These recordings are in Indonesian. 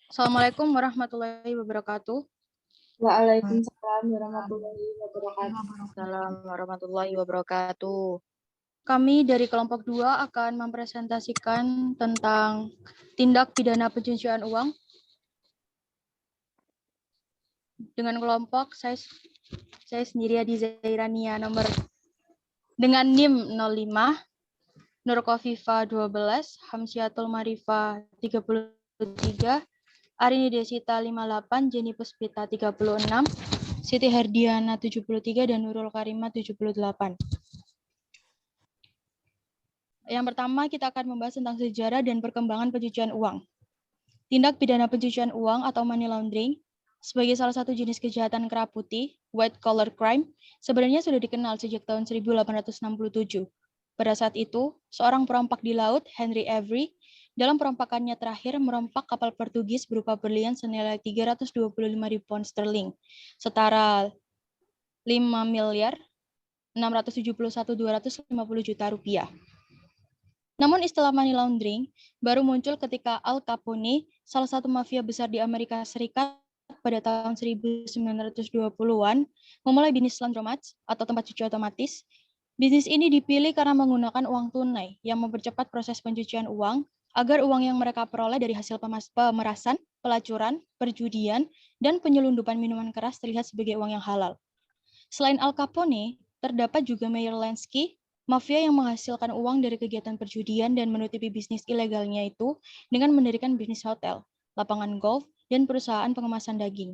Assalamualaikum warahmatullahi wabarakatuh. Waalaikumsalam warahmatullahi wabarakatuh. Assalamualaikum warahmatullahi wabarakatuh. Kami dari kelompok 2 akan mempresentasikan tentang tindak pidana pencucian uang. Dengan kelompok saya sendiri Adi Zairania dengan NIM 05, Nur Kofifa 12, Hamsiatul Marifa 33, Arini Desita 58, Jenny Puspita 36, Siti Herdiana 73, dan Nurul Karima 78. Yang pertama, kita akan membahas tentang sejarah dan perkembangan pencucian uang. Tindak pidana pencucian uang atau money laundering sebagai salah satu jenis kejahatan kera putih, white collar crime, sebenarnya sudah dikenal sejak tahun 1867. Pada saat itu, seorang perompak di laut, Henry Avery, dalam perompakannya terakhir merompak kapal Portugis berupa berlian senilai 325.000 pound sterling, setara 5.671.250 juta rupiah. Namun istilah money laundering baru muncul ketika Al Capone, salah satu mafia besar di Amerika Serikat pada tahun 1920-an, memulai bisnis laundromat atau tempat cuci otomatis. Bisnis ini dipilih karena menggunakan uang tunai yang mempercepat proses pencucian uang agar uang yang mereka peroleh dari hasil pemerasan, pelacuran, perjudian, dan penyelundupan minuman keras terlihat sebagai uang yang halal. Selain Al Capone, terdapat juga Meyer Lansky, mafia yang menghasilkan uang dari kegiatan perjudian dan menutupi bisnis ilegalnya itu dengan mendirikan bisnis hotel, lapangan golf, dan perusahaan pengemasan daging.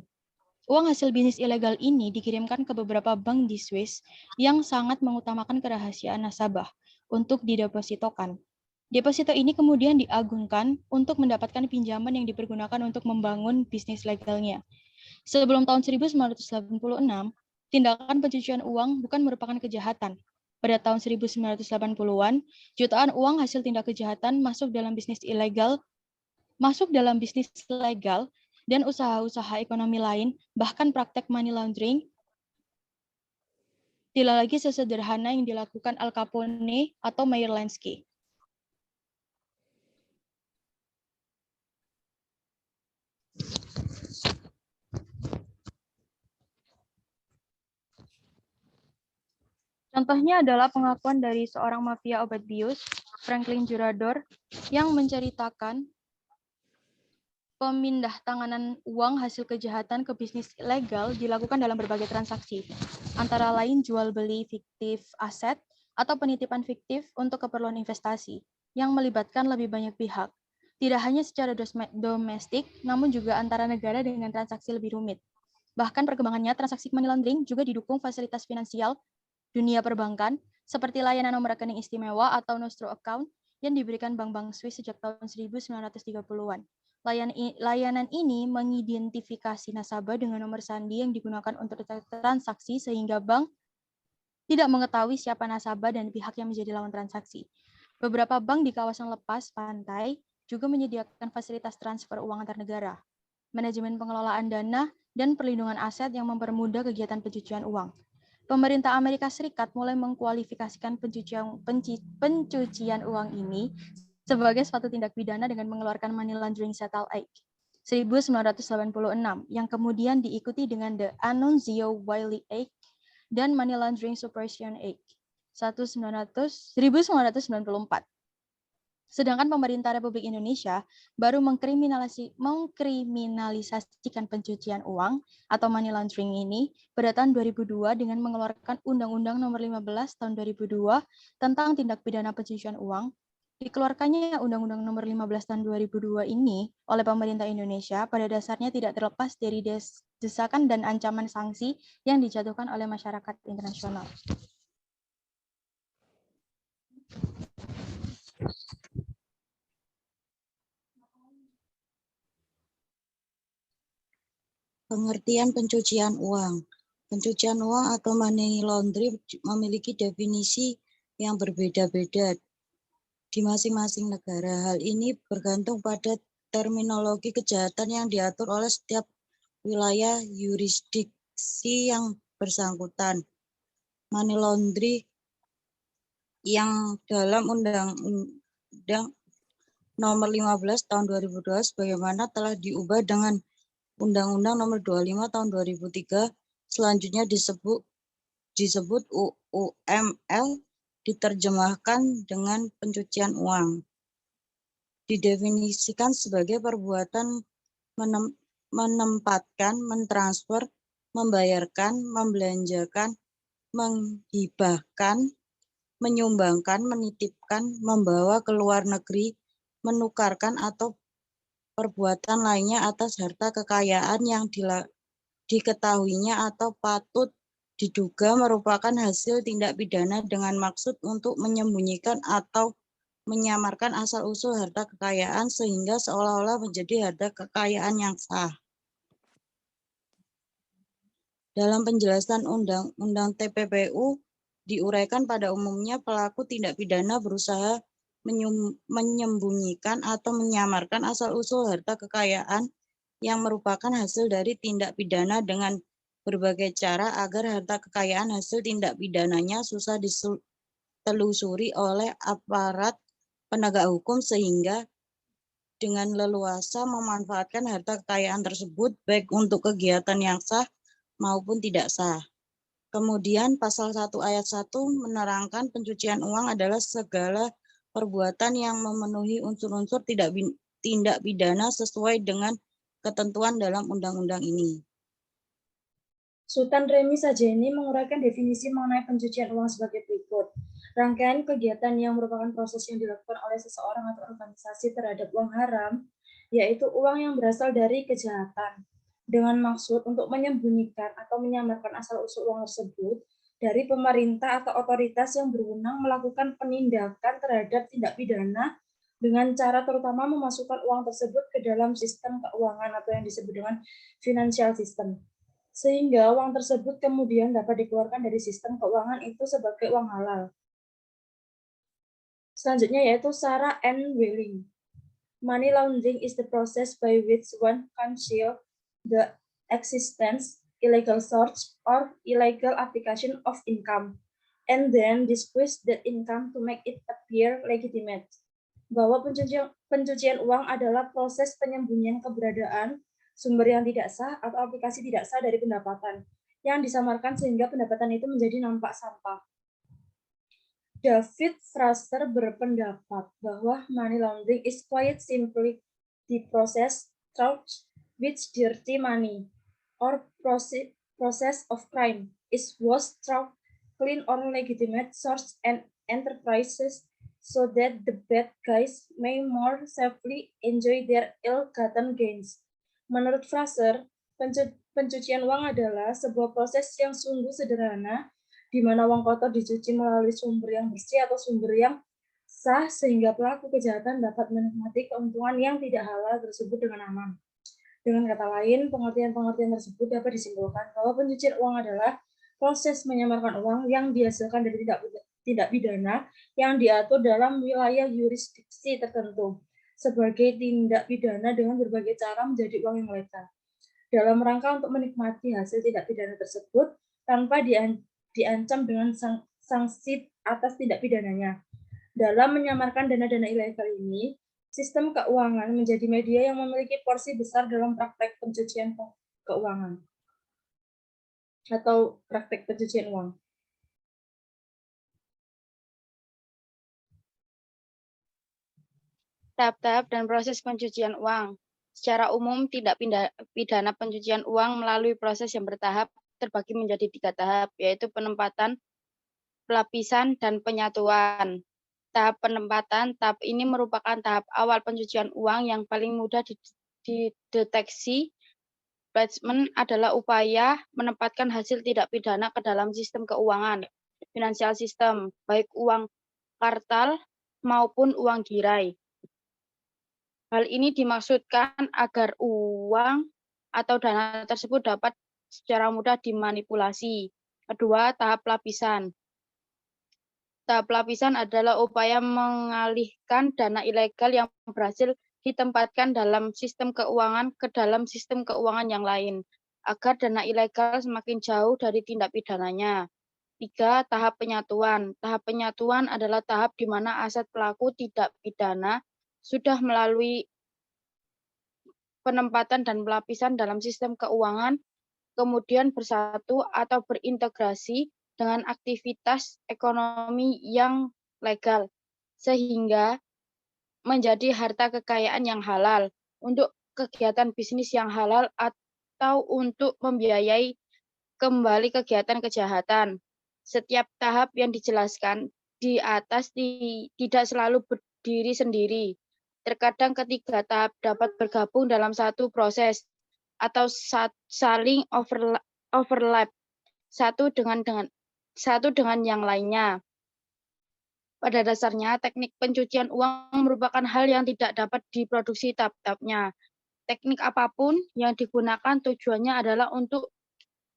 Uang hasil bisnis ilegal ini dikirimkan ke beberapa bank di Swiss yang sangat mengutamakan kerahasiaan nasabah untuk didepositokan. Deposito ini kemudian diagunkan untuk mendapatkan pinjaman yang dipergunakan untuk membangun bisnis legalnya. Sebelum tahun 1986, tindakan pencucian uang bukan merupakan kejahatan. Pada tahun 1980-an, jutaan uang hasil tindak kejahatan masuk dalam bisnis legal, dan usaha-usaha ekonomi lain, bahkan praktek money laundering, tidak lagi sesederhana yang dilakukan Al Capone atau Meyer Lansky. Contohnya adalah pengakuan dari seorang mafia obat bius, Franklin Jurador, yang menceritakan pemindah tanganan uang hasil kejahatan ke bisnis ilegal dilakukan dalam berbagai transaksi, antara lain jual beli fiktif aset atau penitipan fiktif untuk keperluan investasi yang melibatkan lebih banyak pihak. Tidak hanya secara domestik, namun juga antara negara dengan transaksi lebih rumit. Bahkan perkembangannya, transaksi money laundering juga didukung fasilitas finansial dunia perbankan, seperti layanan nomor rekening istimewa atau Nostro Account yang diberikan bank-bank Swiss sejak tahun 1930-an. Layanan ini mengidentifikasi nasabah dengan nomor sandi yang digunakan untuk transaksi sehingga bank tidak mengetahui siapa nasabah dan pihak yang menjadi lawan transaksi. Beberapa bank di kawasan lepas pantai juga menyediakan fasilitas transfer uang antar negara, manajemen pengelolaan dana, dan perlindungan aset yang mempermudah kegiatan pencucian uang. Pemerintah Amerika Serikat mulai mengkualifikasikan pencucian uang ini sebagai suatu tindak pidana dengan mengeluarkan Money Laundering Settle Act 1986 yang kemudian diikuti dengan The Annunzio Wiley Act dan Money Laundering Suppression Act 1994. Sedangkan pemerintah Republik Indonesia baru mengkriminalisasikan pencucian uang atau money laundering ini pada tahun 2002 dengan mengeluarkan Undang-Undang Nomor 15 Tahun 2002 tentang tindak pidana pencucian uang. Dikeluarkannya Undang-Undang Nomor 15 Tahun 2002 ini oleh pemerintah Indonesia pada dasarnya tidak terlepas dari desakan dan ancaman sanksi yang dijatuhkan oleh masyarakat internasional. Pengertian pencucian uang. Pencucian uang atau money laundering memiliki definisi yang berbeda-beda di masing-masing negara. Hal ini bergantung pada terminologi kejahatan yang diatur oleh setiap wilayah yurisdiksi yang bersangkutan. Money laundering yang dalam undang-undang Nomor 15 tahun 2002 sebagaimana telah diubah dengan Undang-Undang Nomor 25 tahun 2003, selanjutnya disebut UUML, diterjemahkan dengan pencucian uang. Didefinisikan sebagai perbuatan menempatkan, mentransfer, membayarkan, membelanjakan, menghibahkan, menyumbangkan, menitipkan, membawa ke luar negeri, menukarkan atau perbuatan lainnya atas harta kekayaan yang diketahuinya atau patut diduga merupakan hasil tindak pidana dengan maksud untuk menyembunyikan atau menyamarkan asal-usul harta kekayaan sehingga seolah-olah menjadi harta kekayaan yang sah. Dalam penjelasan Undang-Undang TPPU, diuraikan pada umumnya pelaku tindak pidana berusaha menyembunyikan atau menyamarkan asal-usul harta kekayaan yang merupakan hasil dari tindak pidana dengan berbagai cara agar harta kekayaan hasil tindak pidananya susah ditelusuri oleh aparat penegak hukum sehingga dengan leluasa memanfaatkan harta kekayaan tersebut baik untuk kegiatan yang sah maupun tidak sah. Kemudian pasal 1 ayat 1 menerangkan pencucian uang adalah segala perbuatan yang memenuhi unsur-unsur tindak pidana sesuai dengan ketentuan dalam undang-undang ini. Sultan Remi Sajeni menguraikan definisi mengenai pencucian uang sebagai berikut. Rangkaian kegiatan yang merupakan proses yang dilakukan oleh seseorang atau organisasi terhadap uang haram, yaitu uang yang berasal dari kejahatan, dengan maksud untuk menyembunyikan atau menyamarkan asal-usul uang tersebut dari pemerintah atau otoritas yang berwenang melakukan penindakan terhadap tindak pidana dengan cara terutama memasukkan uang tersebut ke dalam sistem keuangan atau yang disebut dengan financial system, sehingga uang tersebut kemudian dapat dikeluarkan dari sistem keuangan itu sebagai uang halal. Selanjutnya yaitu Sarah N. Welling. Money laundering is the process by which one conceals the existence, illegal source, or illegal application of income, and then disguise that income to make it appear legitimate. Bahwa pencucian uang adalah proses penyembunyian keberadaan sumber yang tidak sah atau aplikasi tidak sah dari pendapatan yang disamarkan sehingga pendapatan itu menjadi nampak sampah. David Fraser berpendapat bahwa money laundering is quite simply the process through which dirty money or process of crime is washed through clean or legitimate source and enterprises so that the bad guys may more safely enjoy their ill-gotten gains. Menurut Fraser, pencucian uang adalah sebuah proses yang sungguh sederhana di mana uang kotor dicuci melalui sumber yang bersih atau sumber yang sah sehingga pelaku kejahatan dapat menikmati keuntungan yang tidak halal tersebut dengan aman. Dengan kata lain, pengertian-pengertian tersebut dapat disimpulkan bahwa pencucian uang adalah proses menyamarkan uang yang dihasilkan dari tindak pidana yang diatur dalam wilayah yurisdiksi tertentu sebagai tindak pidana dengan berbagai cara menjadi uang yang legal dalam rangka untuk menikmati hasil tindak pidana tersebut tanpa diancam dengan sanksi atas tindak pidananya. Dalam menyamarkan dana-dana ilegal ini, sistem keuangan menjadi media yang memiliki porsi besar dalam praktek pencucian keuangan atau praktek pencucian uang. Tahap-tahap dan proses pencucian uang. Secara umum, tindak pidana pencucian uang melalui proses yang bertahap terbagi menjadi 3 tahap, yaitu penempatan, pelapisan, dan penyatuan. Tahap penempatan, tahap ini merupakan tahap awal pencucian uang yang paling mudah dideteksi. Placement adalah upaya menempatkan hasil tindak pidana ke dalam sistem keuangan, financial system, baik uang kartal maupun uang girai. Hal ini dimaksudkan agar uang atau dana tersebut dapat secara mudah dimanipulasi. Kedua, tahap lapisan. Tahap lapisan adalah upaya mengalihkan dana ilegal yang berhasil ditempatkan dalam sistem keuangan ke dalam sistem keuangan yang lain, agar dana ilegal semakin jauh dari tindak pidananya. 3. Tahap penyatuan. Tahap penyatuan adalah tahap di mana aset pelaku tindak pidana sudah melalui penempatan dan pelapisan dalam sistem keuangan, kemudian bersatu atau berintegrasi dengan aktivitas ekonomi yang legal, sehingga menjadi harta kekayaan yang halal untuk kegiatan bisnis yang halal atau untuk membiayai kembali kegiatan kejahatan. Setiap tahap yang dijelaskan di atas tidak selalu berdiri sendiri. Terkadang ketiga tahap dapat bergabung dalam satu proses atau saling overlap satu dengan yang lainnya. Pada dasarnya, teknik pencucian uang merupakan hal yang tidak dapat diproduksi tahap-tahapnya. Teknik apapun yang digunakan tujuannya adalah untuk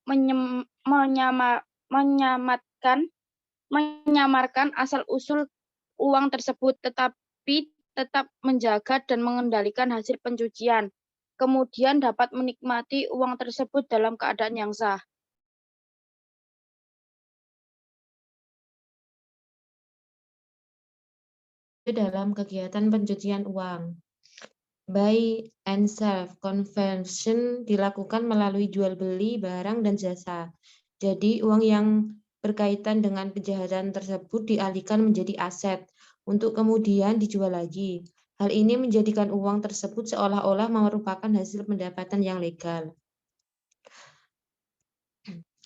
menyamarkan asal-usul uang tersebut, tetapi tetap menjaga dan mengendalikan hasil pencucian. Kemudian dapat menikmati uang tersebut dalam keadaan yang sah. Dalam kegiatan pencucian uang. Buy and sell conversion dilakukan melalui jual beli barang dan jasa. Jadi uang yang berkaitan dengan kejahatan tersebut dialihkan menjadi aset untuk kemudian dijual lagi. Hal ini menjadikan uang tersebut seolah-olah merupakan hasil pendapatan yang legal.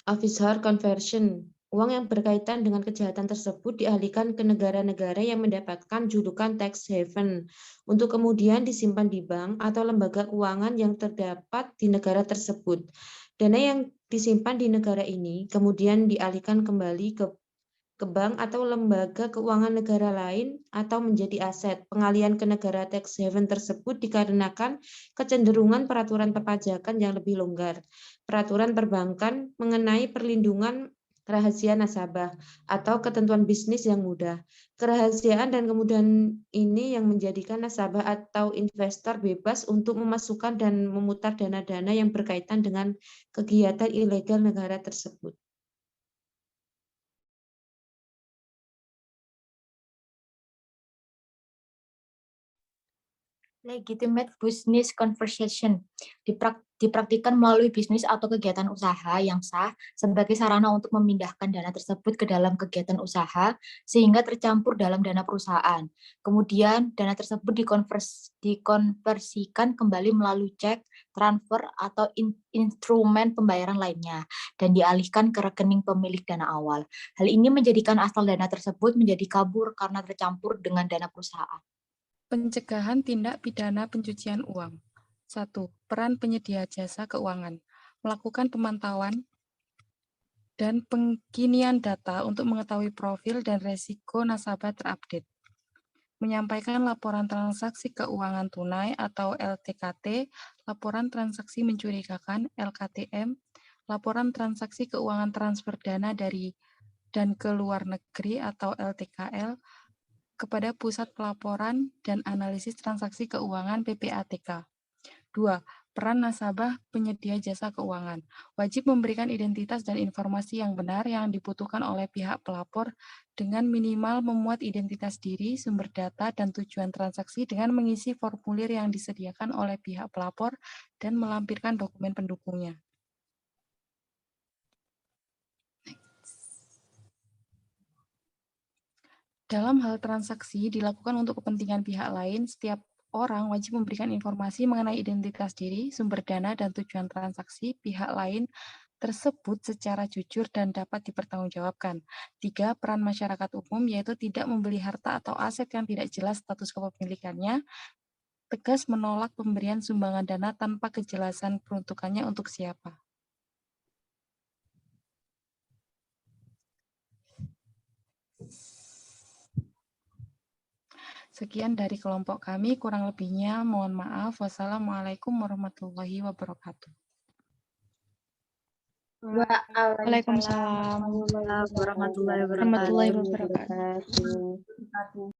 Offshore conversion. Uang yang berkaitan dengan kejahatan tersebut dialihkan ke negara-negara yang mendapatkan julukan tax haven untuk kemudian disimpan di bank atau lembaga keuangan yang terdapat di negara tersebut. Dana yang disimpan di negara ini kemudian dialihkan kembali ke bank atau lembaga keuangan negara lain atau menjadi aset. Pengalihan ke negara tax haven tersebut dikarenakan kecenderungan peraturan perpajakan yang lebih longgar, peraturan perbankan mengenai perlindungan rahasia nasabah, atau ketentuan bisnis yang mudah. Kerahasiaan dan kemudahan ini yang menjadikan nasabah atau investor bebas untuk memasukkan dan memutar dana-dana yang berkaitan dengan kegiatan ilegal negara tersebut. Legitimate business conversation dipraktikkan melalui bisnis atau kegiatan usaha yang sah sebagai sarana untuk memindahkan dana tersebut ke dalam kegiatan usaha sehingga tercampur dalam dana perusahaan. Kemudian dana tersebut dikonversikan kembali melalui cek, transfer, atau instrumen pembayaran lainnya dan dialihkan ke rekening pemilik dana awal. Hal ini menjadikan asal dana tersebut menjadi kabur karena tercampur dengan dana perusahaan. Pencegahan tindak pidana pencucian uang. 1. Peran penyedia jasa keuangan. Melakukan pemantauan dan pengkinian data untuk mengetahui profil dan resiko nasabah terupdate. Menyampaikan laporan transaksi keuangan tunai atau LTKT, laporan transaksi mencurigakan LKTM, laporan transaksi keuangan transfer dana dari dan ke luar negeri atau LTKL, kepada Pusat Pelaporan dan Analisis Transaksi Keuangan PPATK. 2. Peran nasabah penyedia jasa keuangan. Wajib memberikan identitas dan informasi yang benar yang dibutuhkan oleh pihak pelapor dengan minimal memuat identitas diri, sumber data, dan tujuan transaksi dengan mengisi formulir yang disediakan oleh pihak pelapor dan melampirkan dokumen pendukungnya. Dalam hal transaksi dilakukan untuk kepentingan pihak lain, setiap orang wajib memberikan informasi mengenai identitas diri, sumber dana, dan tujuan transaksi pihak lain tersebut secara jujur dan dapat dipertanggungjawabkan. 3. Peran masyarakat umum, yaitu tidak membeli harta atau aset yang tidak jelas status kepemilikannya, tegas menolak pemberian sumbangan dana tanpa kejelasan peruntukannya untuk siapa. Sekian dari kelompok kami, kurang lebihnya mohon maaf. Wassalamualaikum warahmatullahi wabarakatuh. Waalaikumsalam warahmatullahi warahmatullahi wabarakatuh.